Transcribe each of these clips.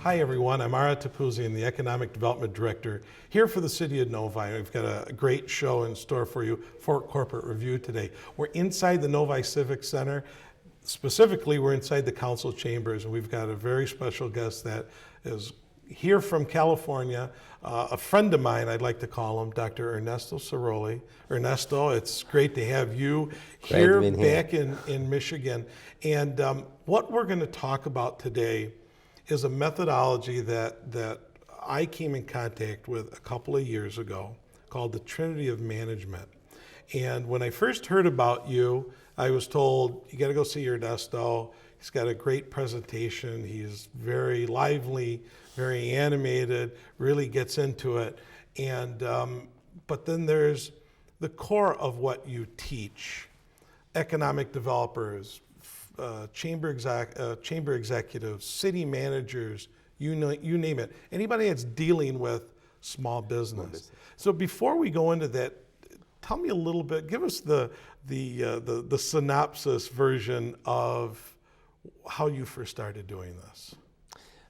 Hi everyone, I'm Ara Topouzian, the Economic Development Director here for the City of Novi. We've got a great show in store for you for Corporate Review today. We're inside the Novi Civic Center. Specifically, we're inside the council chambers, and we've got a very special guest that is here from California, a friend of mine, I'd like to call him, Dr. Ernesto Sirolli. Ernesto, it's great to have you here back in Michigan. And what we're going to talk about today is a methodology that I came in contact with a couple of years ago called the Trinity of Management. And when I first heard about you, I was told, you got to go see Ernesto. He's got a great presentation. He's very lively, very animated, really gets into it. And but then there's the core of what you teach. Economic developers, chamber executives, city managers, you name it. Anybody that's dealing with small business. So before we go into that, tell me a little bit. Give us the synopsis version of how you first started doing this.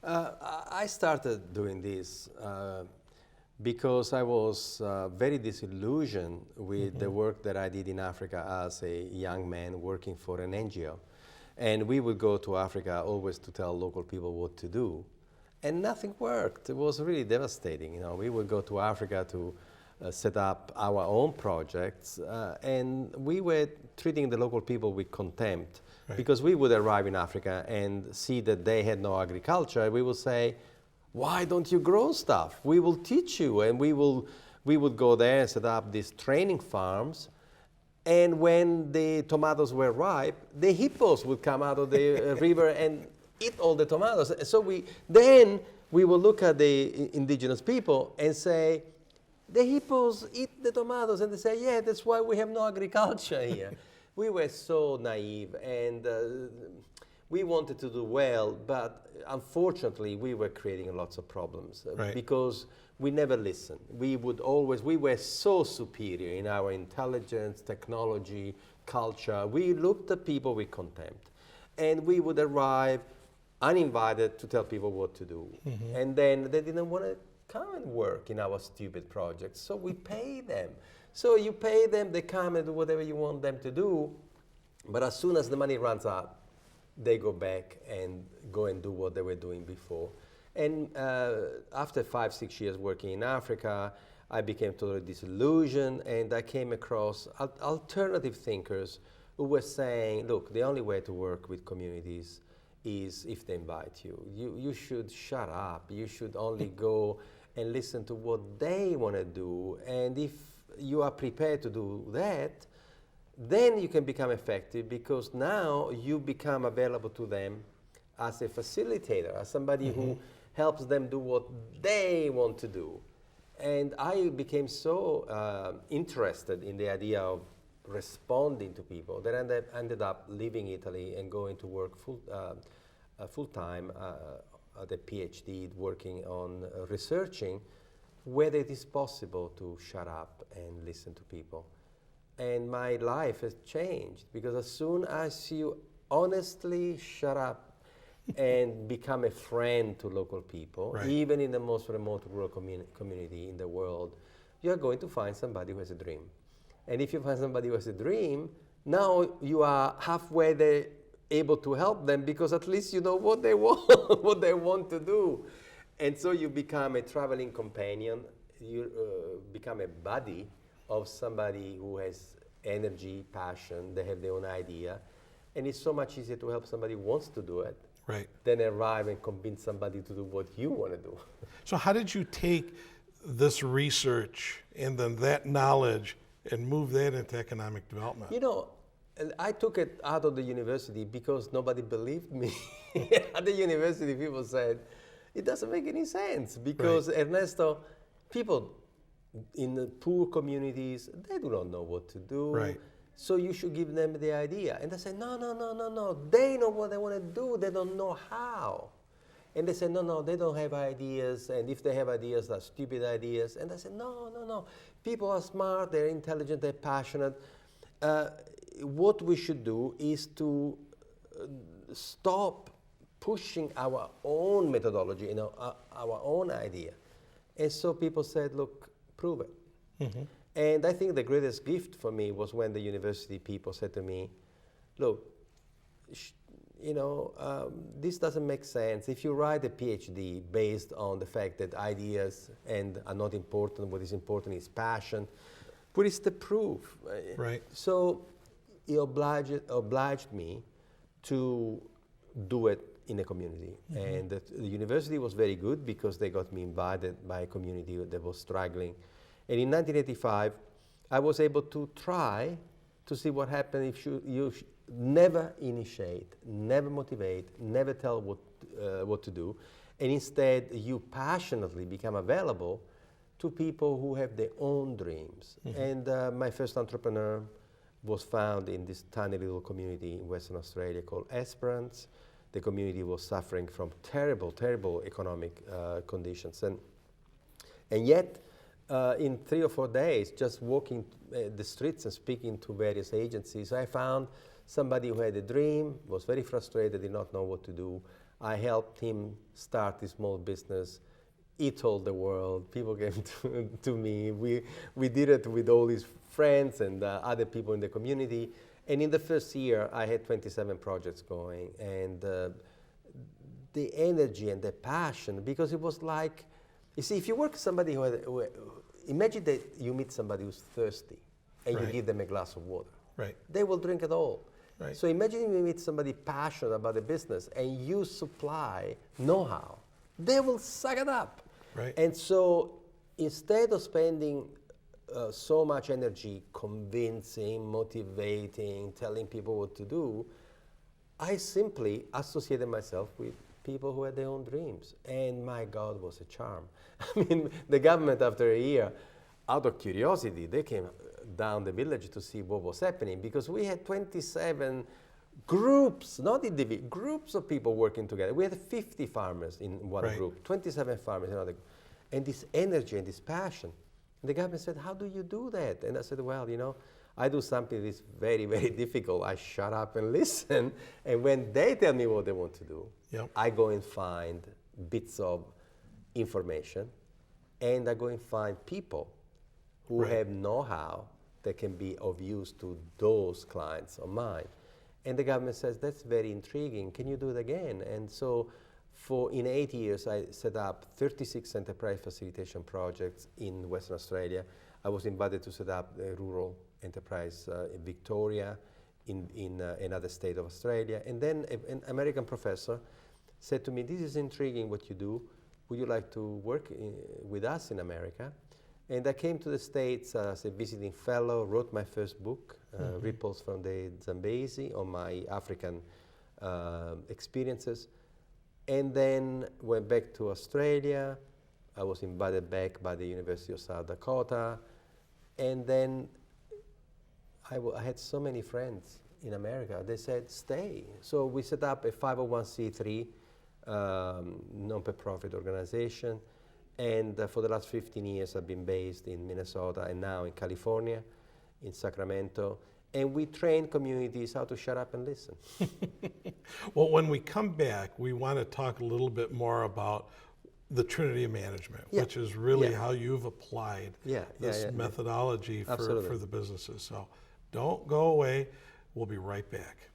I started doing this because I was very disillusioned with the work that I did in Africa as a young man working for an NGO. And we would go to Africa always to tell local people what to do. And nothing worked. It was really devastating. You know, we would go to Africa to set up our own projects, and we were treating the local people with contempt. Right. Because we would arrive in Africa and see that they had no agriculture, and we would say, why don't you grow stuff? We will teach you. And we would go there and set up these training farms. And when the tomatoes were ripe, the hippos would come out of the river and eat all the tomatoes. So we would look at the indigenous people and say, the hippos eat the tomatoes. And they say, yeah, that's why we have no agriculture here. We were so naive, and we wanted to do well, but unfortunately, we were creating lots of problems because we never listened. We were so superior in our intelligence, technology, culture. We looked at people with contempt, and we would arrive uninvited to tell people what to do. Mm-hmm. And then they didn't want to come and work in our stupid projects, so we pay them. So you pay them, they come and do whatever you want them to do, but as soon as the money runs out, they go back and go and do what they were doing before. And after 5-6 years working in Africa, I became totally disillusioned, and I came across alternative thinkers who were saying, look, the only way to work with communities is if they invite you. You should shut up. You should only go and listen to what they want to do. And if you are prepared to do that, then you can become effective, because now you become available to them as a facilitator, as somebody who helps them do what they want to do. And I became so interested in the idea of responding to people that I ended up leaving Italy and going to work full-time at a PhD, working on researching whether it is possible to shut up and listen to people. And my life has changed, because as soon as you honestly shut up and become a friend to local people, even in the most remote rural community in the world, you're going to find somebody who has a dream. And if you find somebody who has a dream, now you are halfway there able to help them, because at least you know what they want, what they want to do. And so you become a traveling companion, you become a buddy of somebody who has energy, passion, they have their own idea. And it's so much easier to help somebody who wants to do it than arrive and convince somebody to do what you want to do. So how did you take this research and then that knowledge and move that into economic development? You know, I took it out of the university because nobody believed me. At the university, people said, it doesn't make any sense, because Ernesto, people in the poor communities, they do not know what to do. So you should give them the idea. And they say, no. They know what they want to do. They don't know how. And they say, no, they don't have ideas. And if they have ideas, they're stupid ideas. And I say, no. People are smart, they're intelligent, they're passionate. What we should do is to stop pushing our own methodology, our own idea. And so people said, look, prove it. Mm-hmm. And I think the greatest gift for me was when the university people said to me, look, this doesn't make sense. If you write a PhD based on the fact that ideas are not important, what is important is passion, what is the proof? Right. So he obliged me to do it in a community. Mm-hmm. And the university was very good because they got me invited by a community that was struggling. And in 1985, I was able to try to see what happened if you never initiate, never motivate, never tell what to do, and instead you passionately become available to people who have their own dreams. Mm-hmm. And my first entrepreneur was found in this tiny little community in Western Australia called Esperance. The community was suffering from terrible, terrible economic conditions. And yet, in 3 or 4 days, just walking the streets and speaking to various agencies, I found somebody who had a dream, was very frustrated, did not know what to do. I helped him start a small business. He told the world, people came to me. We did it with all his friends and other people in the community. And in the first year, I had 27 projects going. And the energy and the passion, because it was like, you see, if you work with somebody imagine that you meet somebody who's thirsty and right. You give them a glass of water. Right. They will drink it all. Right. So imagine you meet somebody passionate about the business and you supply know-how. They will suck it up. Right. And so instead of spending so much energy convincing, motivating, telling people what to do, I simply associated myself with people who had their own dreams. And my God, was a charm. I mean, the government, after a year, out of curiosity, they came down the village to see what was happening, because we had 27 groups, not individuals, groups of people working together. We had 50 farmers in one right. group, 27 farmers in another group. And this energy and this passion. And the government said, how do you do that? And I said, well, I do something that's very, very difficult. I shut up and listen. And when they tell me what they want to do, yep. I go and find bits of information, and I go and find people who right. have know-how that can be of use to those clients of mine. And the government says, that's very intriguing. Can you do it again? And so in 8 years, I set up 36 enterprise facilitation projects in Western Australia. I was invited to set up a rural enterprise in Victoria, in another state of Australia. And then an American professor said to me, this is intriguing what you do. Would you like to work with us in America? And I came to the States as a visiting fellow, wrote my first book, mm-hmm. Ripples from the Zambezi, on my African experiences. And then went back to Australia. I was invited back by the University of South Dakota. And then I had so many friends in America. They said, stay. So we set up a 501c3 non-profit organization. And for the last 15 years, I've been based in Minnesota and now in California, in Sacramento. And we train communities how to shut up and listen. Well, when we come back, we want to talk a little bit more about the Trinity of Management, yeah. which is really yeah. how you've applied this methodology for the businesses. So don't go away. We'll be right back.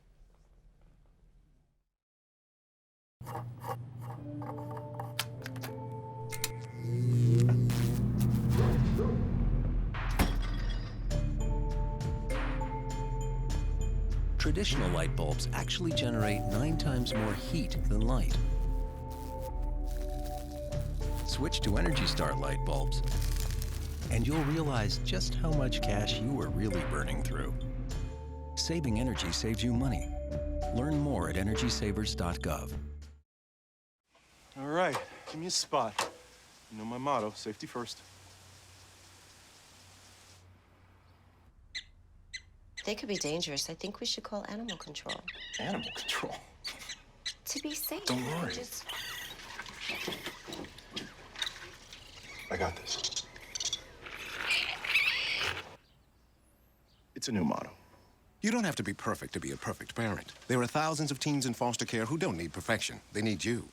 Traditional light bulbs actually generate 9 times more heat than light. Switch to Energy Star light bulbs, and you'll realize just how much cash you are really burning through. Saving energy saves you money. Learn more at EnergySavers.gov. All right, give me a spot. You know my motto, safety first. They could be dangerous. I think we should call animal control. Animal control? To be safe. Don't worry. I got this. It's a new motto. You don't have to be perfect to be a perfect parent. There are thousands of teens in foster care who don't need perfection. They need you.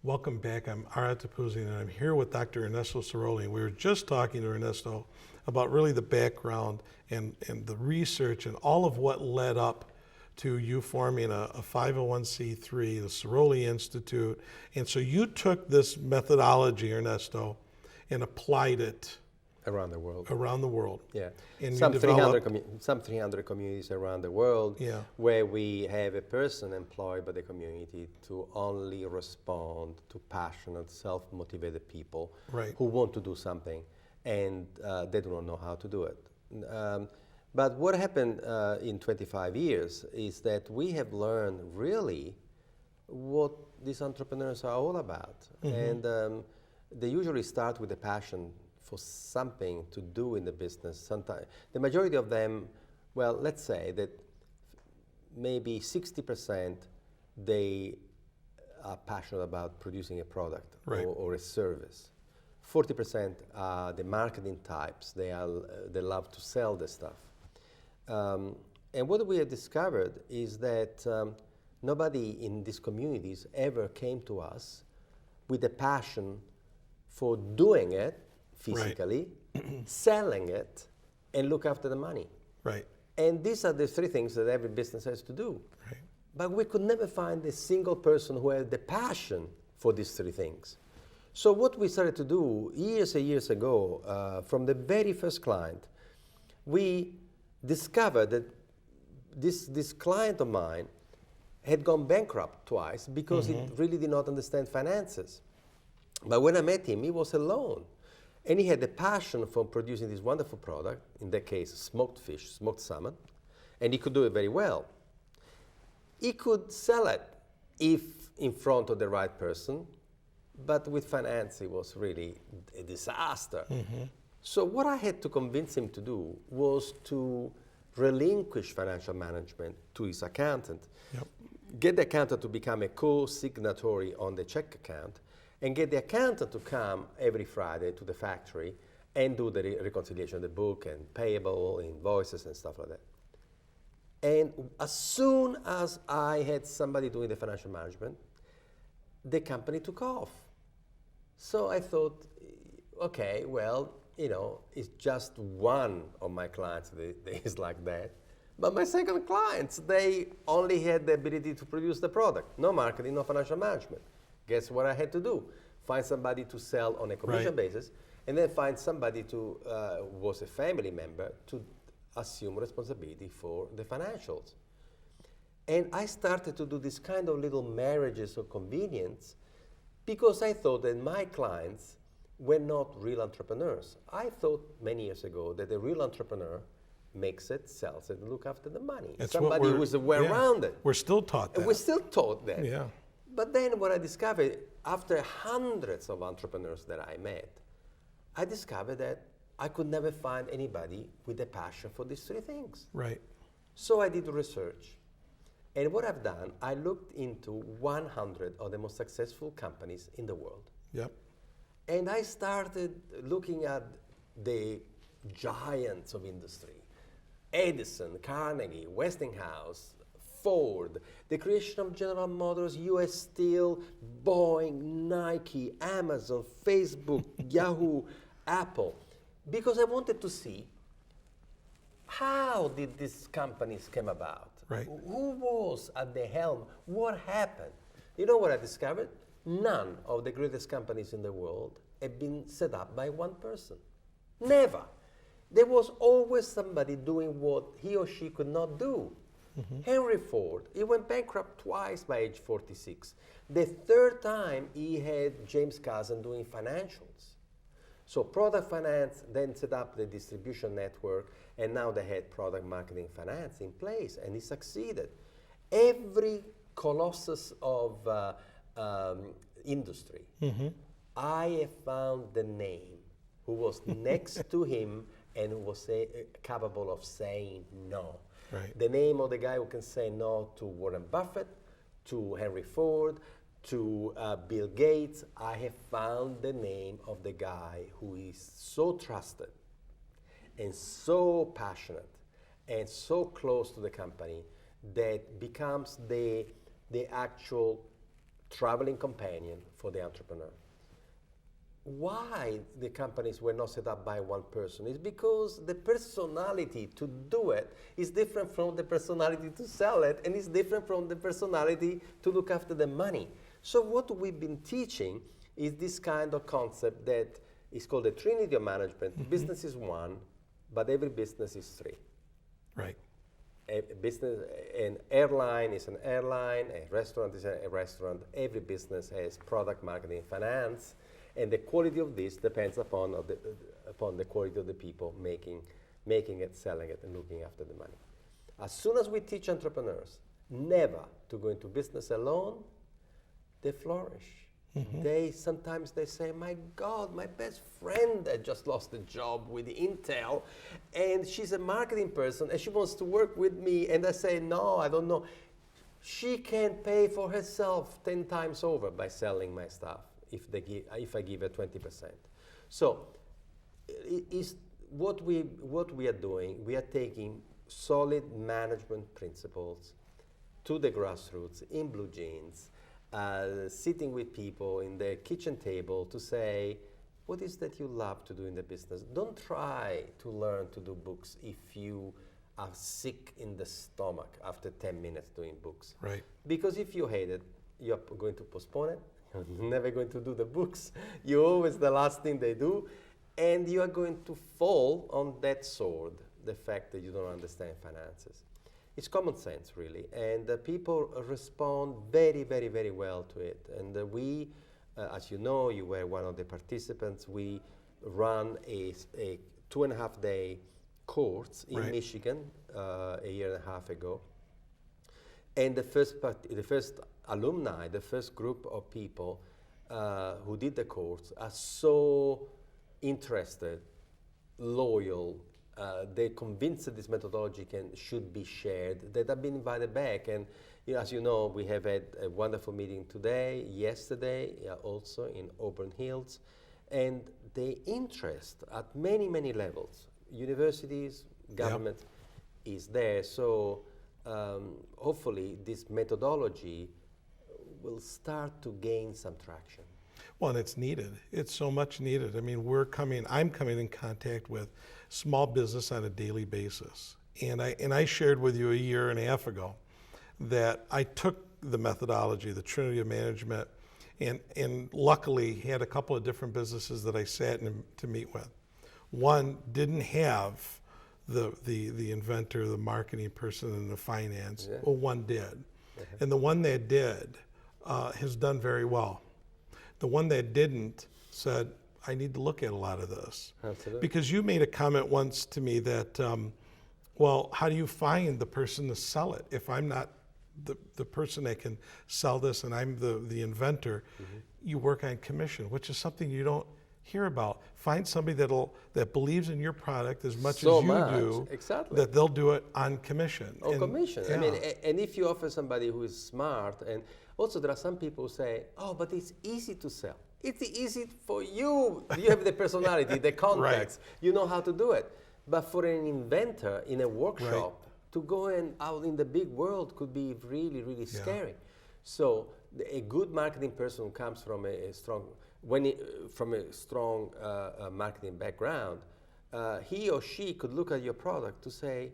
Welcome back. I'm Ara Topouzian, and I'm here with Dr. Ernesto Sirolli. And we were just talking to Ernesto about really the background and the research and all of what led up to you forming a 501c3, the Sirolli Institute. And so you took this methodology, Ernesto, and applied it Around the world. around the world. Yeah, And some you 300, developed, some 300 communities around the world Yeah. where we have a person employed by the community to only respond to passionate, self-motivated people Right. who want to do something and they do not know how to do it. But what happened in 25 years is that we have learned really what these entrepreneurs are all about. And they usually start with a passion for something to do in the business. Sometimes the majority of them, well, let's say that maybe 60% they are passionate about producing a product Right. or a service. 40% are the marketing types. They love to sell the stuff. And what we have discovered is that nobody in these communities ever came to us with a passion for doing it physically, selling it, and look after the money. right, And these are the three things that every business has to do. right, But we could never find a single person who had the passion for these three things. So what we started to do years and years ago, from the very first client, we discovered that this client of mine had gone bankrupt twice because he really did not understand finances. But when I met him, he was alone. And he had a passion for producing this wonderful product, in that case, smoked fish, smoked salmon, and he could do it very well. He could sell it if in front of the right person, but with finance, it was really a disaster. So what I had to convince him to do was to relinquish financial management to his accountant, Yep. get the accountant to become a co-signatory on the check account, and get the accountant to come every Friday to the factory and do the reconciliation of the book and payable invoices and stuff like that. And as soon as I had somebody doing the financial management, the company took off. So I thought, okay, well, it's just one of my clients that is like that. But my second clients, they only had the ability to produce the product. No marketing, no financial management. Guess what I had to do? Find somebody to sell on a commission Right. basis, and then find somebody who was a family member to assume responsibility for the financials. And I started to do this kind of little marriages of convenience because I thought that my clients were not real entrepreneurs. I thought many years ago that a real entrepreneur makes it, sells it, and look after the money. That's Somebody what who is aware around it. We're still taught that. And we're still taught that. Yeah. But then what I discovered, after hundreds of entrepreneurs that I met, I discovered that I could never find anybody with a passion for these three things. Right. So I did research. And what I've done, I looked into 100 of the most successful companies in the world. Yep. And I started looking at the giants of industry. Edison, Carnegie, Westinghouse, Ford, the creation of General Motors, US Steel, Boeing, Nike, Amazon, Facebook, Yahoo, Apple, because I wanted to see how did these companies come about? Right. Who was at the helm? What happened? You know what I discovered? None of the greatest companies in the world have been set up by one person. Never. There was always somebody doing what he or she could not do. Henry Ford, he went bankrupt twice by age 46. The third time, he had James Cousin doing financials. So product finance then set up the distribution network, and now they had product marketing finance in place, and he succeeded. Every colossus of industry, I have found the name who was next to him and who was capable of saying no. Right. The name of the guy who can say no to Warren Buffett, to Henry Ford, to Bill Gates. I have found the name of the guy who is so trusted and so passionate and so close to the company that becomes the actual traveling companion for the entrepreneur. Why the companies were not set up by one person is because the personality to do it is different from the personality to sell it, and is different from the personality to look after the money. So what we've been teaching is this kind of concept that is called the Trinity of Management. Business is one, but every business is three. Right. A business, an airline is an airline, a restaurant is a restaurant. Every business has product, marketing, finance, and the quality of this depends upon the quality of the people making it, selling it, and looking after the money. As soon as we teach entrepreneurs never to go into business alone, they flourish. Sometimes they say, my God, my best friend that just lost a job with Intel, and she's a marketing person, and she wants to work with me, and I say, no, I don't know. She can pay for herself 10 times over by selling my stuff if I give her 20%. So what we are doing, we are taking solid management principles to the grassroots in blue jeans, sitting with people in the kitchen table to say, what is that you love to do in the business? Don't try to learn to do books if you are sick in the stomach after 10 minutes doing books. Right. Because if you hate it, you're going to postpone it. You're never going to do the books. You're always the last thing they do. And you are going to fall on that sword, the fact that you don't understand finances. It's common sense, really, and people respond very, very, very well to it. And we, as you know, you were one of the participants, we ran a 2.5-day course in Michigan a year and a half ago. And the first alumni, the first group of people who did the course are so interested, loyal, they're convinced that this methodology should be shared, that have been invited back. And as you know, we have had a wonderful meeting yesterday, also in Auburn Hills. And the interest at many, many levels, universities, government, is there. So hopefully this methodology will start to gain some traction. Well, and it's needed. It's so much needed. I mean, I'm coming in contact with small business on a daily basis. And I shared with you a year and a half ago that I took the methodology, the Trinity of Management, and luckily had a couple of different businesses that I sat to meet with. One didn't have the inventor, the marketing person, and the finance. Yeah. Well, one did. And the one that did has done very well. The one that didn't said, I need to look at a lot of this. Absolutely. Because you made a comment once to me that, well, how do you find the person to sell it? If I'm not the person that can sell this and I'm the inventor, you work on commission, which is something you don't hear about. Find somebody that believes in your product as much as you do, that they'll do it on commission. On commission. Yeah. I mean, and if you offer somebody who is smart, and also there are some people who say, oh, but it's easy to sell. It's easy for you. You have the personality, the contacts. You know how to do it. But for an inventor in a workshop, to go out in the big world could be really, really scary. So a good marketing person who comes from a strong marketing background, he or she could look at your product to say,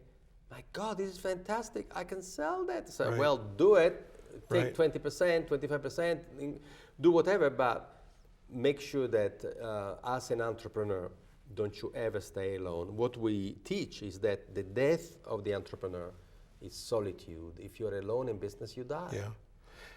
my God, this is fantastic. I can sell that. So, well, do it. Take 20%, 25%, do whatever, but make sure that as an entrepreneur, don't you ever stay alone. What we teach is that the death of the entrepreneur is solitude. If you're alone in business, you die. Yeah.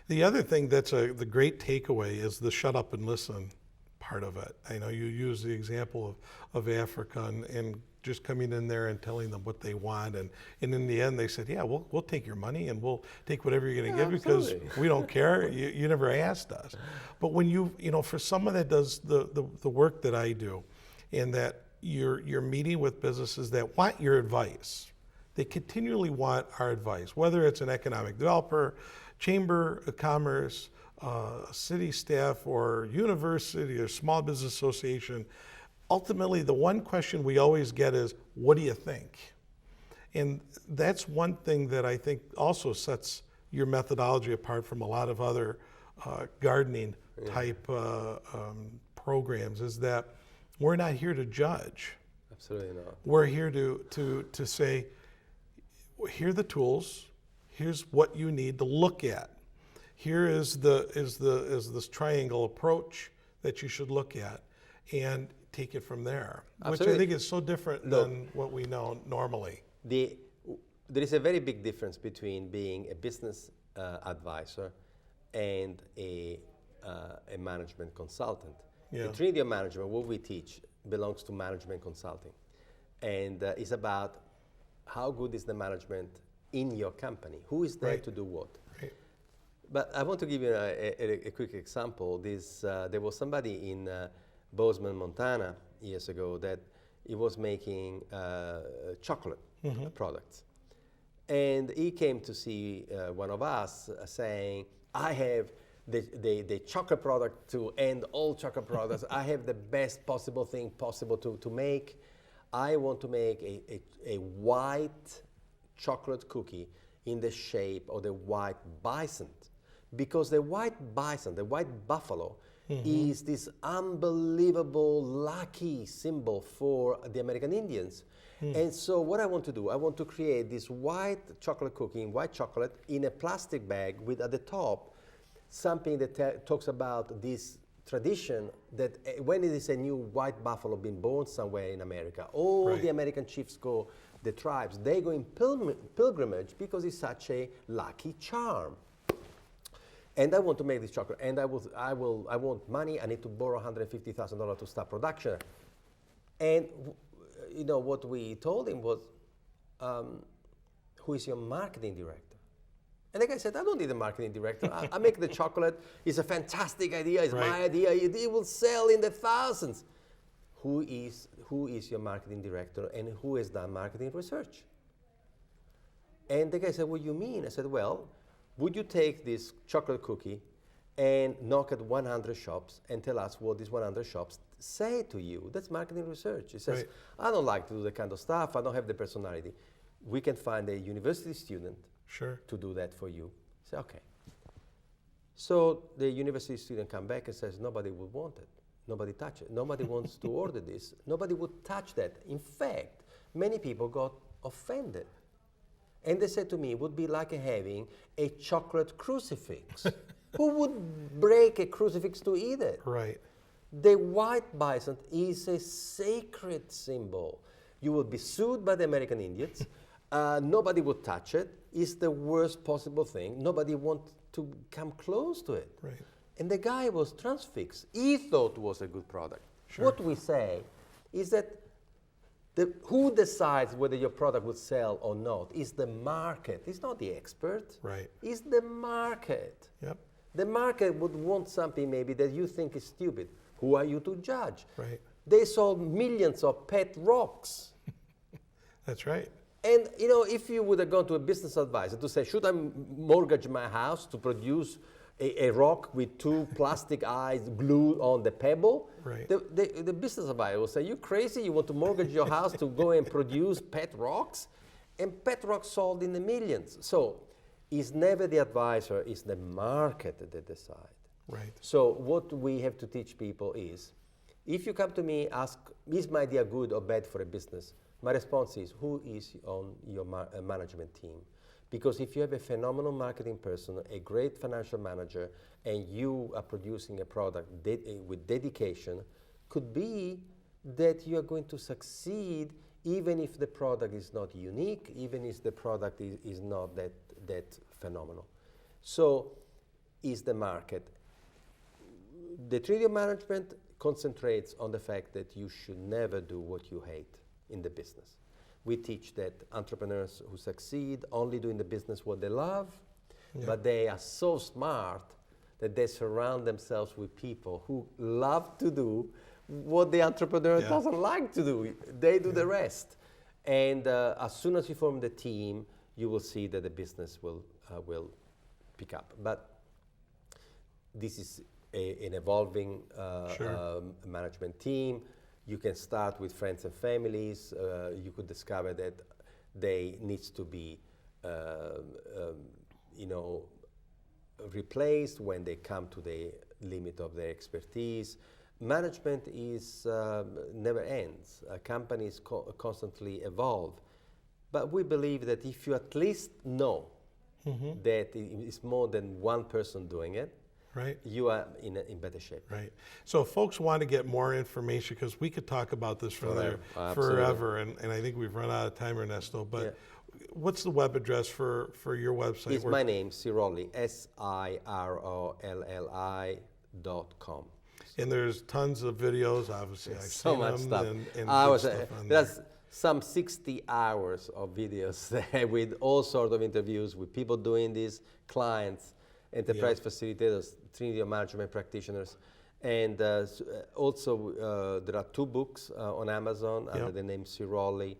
The other thing that's the great takeaway is the shut up and listen part of it. I know you use the example of Africa and just coming in there and telling them what they want, and in the end they said, yeah, we'll take your money and we'll take whatever you're going to give because we don't care. You never asked us. But when you for someone that does the work that I do, and that you're meeting with businesses that want your advice, they continually want our advice, whether it's an economic developer, chamber of commerce, city staff, or university, or small business association. Ultimately, the one question we always get is, what do you think? And that's one thing that I think also sets your methodology apart from a lot of other gardening type programs, is that we're not here to judge. Absolutely not. We're here to say, here are the tools, here's what you need to look at. Here is this triangle approach that you should look at, and take it from there. Absolutely. Which I think is so different than what we know normally. There is a very big difference between being a business advisor and a management consultant. Yeah. The Trinity of Management, what we teach, belongs to management consulting, and it's about how good is the management in your company, who is there Right. to do what. Right. But I want to give you a quick example. There was somebody in Bozeman, Montana, years ago that he was making chocolate products. And he came to see one of us saying, I have the chocolate product to end all chocolate products. I have the best possible thing possible to make. I want to make a white chocolate cookie in the shape of the white bison. Because the white bison, the white buffalo, is this unbelievable lucky symbol for the American Indians. And so what I want to do, I want to create this white chocolate cookie in white chocolate in a plastic bag with at the top something that talks about this tradition that when it is a new white buffalo being born somewhere in America, all Right. the American chiefs go, the tribes, they go in pilgrimage because it's such a lucky charm. And I want to make this chocolate, and I want money. I need to borrow $150,000 to start production. And you know what we told him was, who is your marketing director? And the guy said, I don't need a marketing director. I make the chocolate. It's a fantastic idea. It's my Right. idea. It will sell in the thousands. Who is your marketing director, and who has done marketing research? And the guy said, what do you mean? I said, well, would you take this chocolate cookie and knock at 100 shops and tell us what these 100 shops say to you? That's marketing research. He says, Right. I don't like to do that kind of stuff. I don't have the personality. We can find a university student Sure. to do that for you. I say, okay. So the university student come back and says, nobody would want it. Nobody touch it. Nobody wants to order this. Nobody would touch that. In fact, many people got offended. And they said to me, it would be like having a chocolate crucifix. Who would break a crucifix to eat it? Right. The white bison is a sacred symbol. You will be sued by the American Indians. Nobody would touch it. It's the worst possible thing. Nobody wants to come close to it. Right. And the guy was transfixed. He thought it was a good product. Sure. What we say is that who decides whether your product would sell or not is the market. It's not the expert. Right. It's the market. Yep. The market would want something maybe that you think is stupid. Who are you to judge? Right. They sold millions of pet rocks. That's right. And you know, if you would have gone to a business advisor to say, should I mortgage my house to produce a rock with two plastic eyes glued on the pebble? Right. The business advisor will say, you crazy? You want to mortgage your house to go and produce pet rocks? And pet rocks sold in the millions. So it's never the advisor, it's the market that decide. Right. So what we have to teach people is, if you come to me, ask, is my idea good or bad for a business? My response is, who is on your management team? Because if you have a phenomenal marketing person, a great financial manager, and you are producing a product with dedication, could be that you are going to succeed even if the product is not unique, even if the product is not that phenomenal. So is the market. The Trinity of Management concentrates on the fact that you should never do what you hate in the business. We teach that entrepreneurs who succeed only do in the business what they love, but they are so smart that they surround themselves with people who love to do what the entrepreneur doesn't like to do. They do the rest. And as soon as you form the team, you will see that the business will pick up. But this is an evolving management team. You can start with friends and families. You could discover that they needs to be, you know, replaced when they come to the limit of their expertise. Management is never ends. Companies constantly evolve, but we believe that if you at least know that it's more than one person doing it, Right. you are in better shape. Right. So if folks want to get more information, because we could talk about this Forever. forever, and I think we've run out of time, Ernesto, but what's the web address for your website? It's my name, Sirolli, SIROLLI.com. And there's tons of videos, obviously. I've So seen much them stuff. and good Hours, stuff on there's there. some 60 hours of videos there with all sorts of interviews with people doing this, clients, enterprise facilitators, Trinity of Management practitioners. And also there are 2 books on Amazon under the name Sirolli.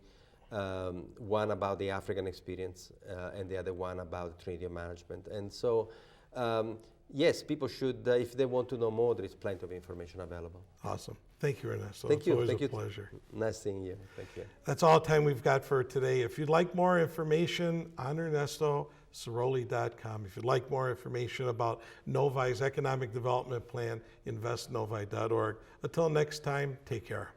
One about the African experience and the other one about Trinity of Management. And so, yes, people should, if they want to know more, there is plenty of information available. Awesome. Thank you, Ernesto. Thank It's you. always Thank a you. pleasure. Nice seeing you. Thank you. That's all the time we've got for today. If you'd like more information on Ernesto, Sirolli.com. If you'd like more information about Novi's economic development plan, investnovi.org. Until next time, take care.